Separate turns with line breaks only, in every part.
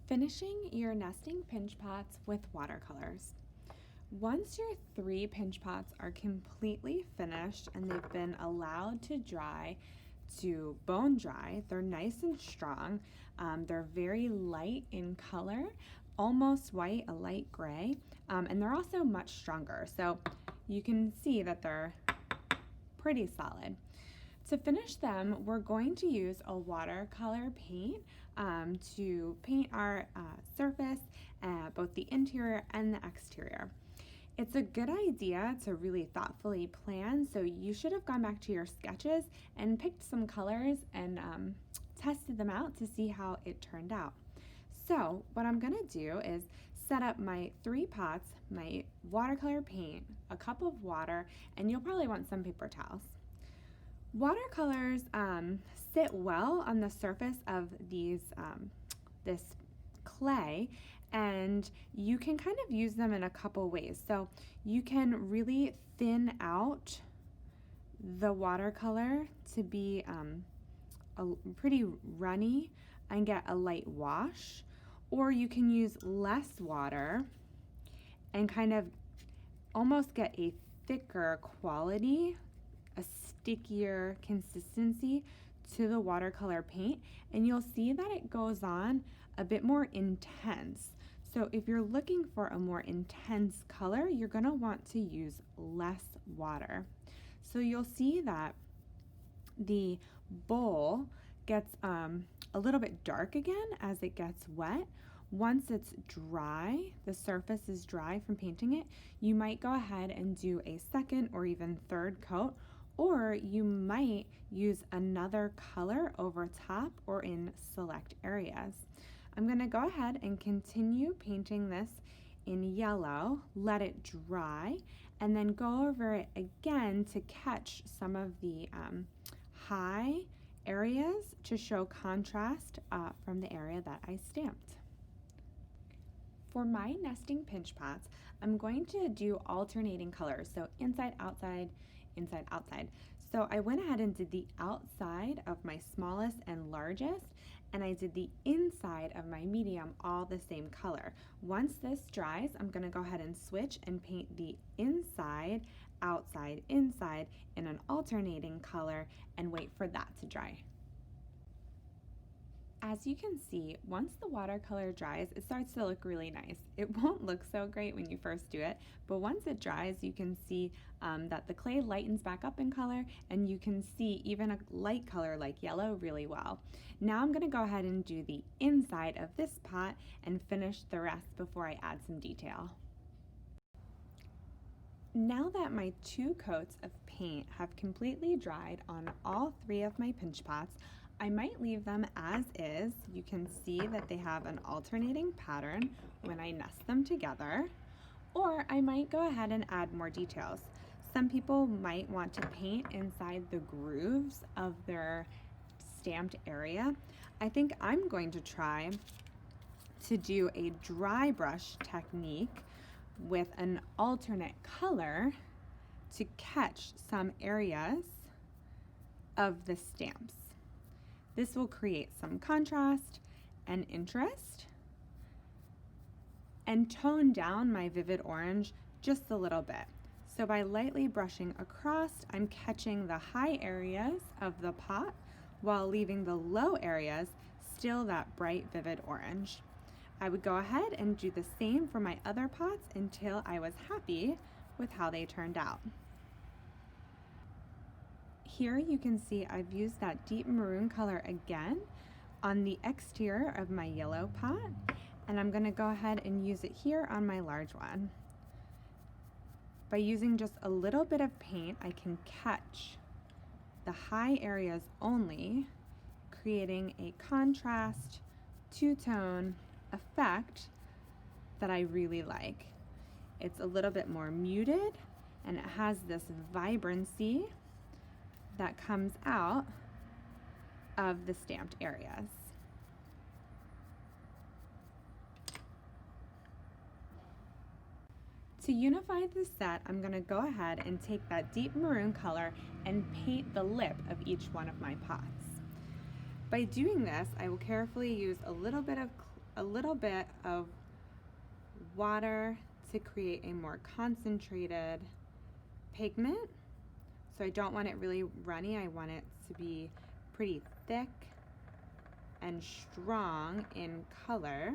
Finishing your nesting pinch pots with watercolors. Once your 3 pinch pots are completely finished and they've been allowed to dry to bone dry, they're nice and strong. They're very light in color, almost white, a light gray, and they're also much stronger. So you can see that they're pretty solid. To finish them, we're going to use a watercolor paint to paint our surface, both the interior and the exterior. It's a good idea to really thoughtfully plan, so you should have gone back to your sketches and picked some colors and tested them out to see how it turned out. So what I'm going to do is set up my 3 pots, my watercolor paint, a cup of water, and you'll probably want some paper towels. Watercolors sit well on the surface of this clay, and you can kind of use them in a couple ways. So you can really thin out the watercolor to be pretty runny and get a light wash, or you can use less water and kind of almost get a thicker quality, a stickier consistency to the watercolor paint, and you'll see that it goes on a bit more intense. So if you're looking for a more intense color, you're going to want to use less water. So you'll see that the bowl gets a little bit dark again as it gets wet. Once it's dry, the surface is dry from painting it, you might go ahead and do a second or even third coat, or you might use another color over top or in select areas. I'm going to go ahead and continue painting this in yellow, let it dry, and then go over it again to catch some of the high areas to show contrast from the area that I stamped. For my nesting pinch pots, I'm going to do alternating colors, so inside, outside, inside, outside. So I went ahead and did the outside of my smallest and largest, and I did the inside of my medium all the same color. Once this dries, I'm going to go ahead and switch and paint the inside, outside, inside in an alternating color and wait for that to dry. As you can see, once the watercolor dries, it starts to look really nice. It won't look so great when you first do it, but once it dries, you can see that the clay lightens back up in color, and you can see even a light color like yellow really well. Now I'm going to go ahead and do the inside of this pot and finish the rest before I add some detail. Now that my 2 coats of paint have completely dried on all 3 of my pinch pots, I might leave them as is. You can see that they have an alternating pattern when I nest them together, or I might go ahead and add more details. Some people might want to paint inside the grooves of their stamped area. I think I'm going to try to do a dry brush technique with an alternate color to catch some areas of the stamps. This will create some contrast and interest and tone down my vivid orange just a little bit. So by lightly brushing across, I'm catching the high areas of the pot while leaving the low areas still that bright vivid orange. I would go ahead and do the same for my other pots until I was happy with how they turned out. Here you can see I've used that deep maroon color again on the exterior of my yellow pot, and I'm going to go ahead and use it here on my large one. By using just a little bit of paint, I can catch the high areas only, creating a contrast, two-tone effect that I really like. It's a little bit more muted, and it has this vibrancy that comes out of the stamped areas. To unify the set, I'm going to go ahead and take that deep maroon color and paint the lip of each one of my pots. By doing this, I will carefully use a little bit of a little bit of water to create a more concentrated pigment. So I don't want it really runny, I want it to be pretty thick and strong in color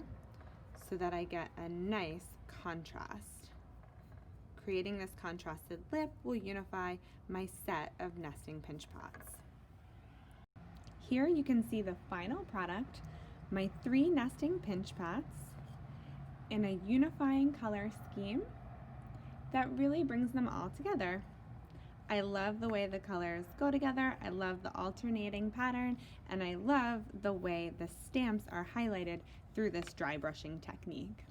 so that I get a nice contrast. Creating this contrasted lip will unify my set of nesting pinch pots. Here you can see the final product, my 3 nesting pinch pots in a unifying color scheme that really brings them all together. I love the way the colors go together, I love the alternating pattern, and I love the way the stamps are highlighted through this dry brushing technique.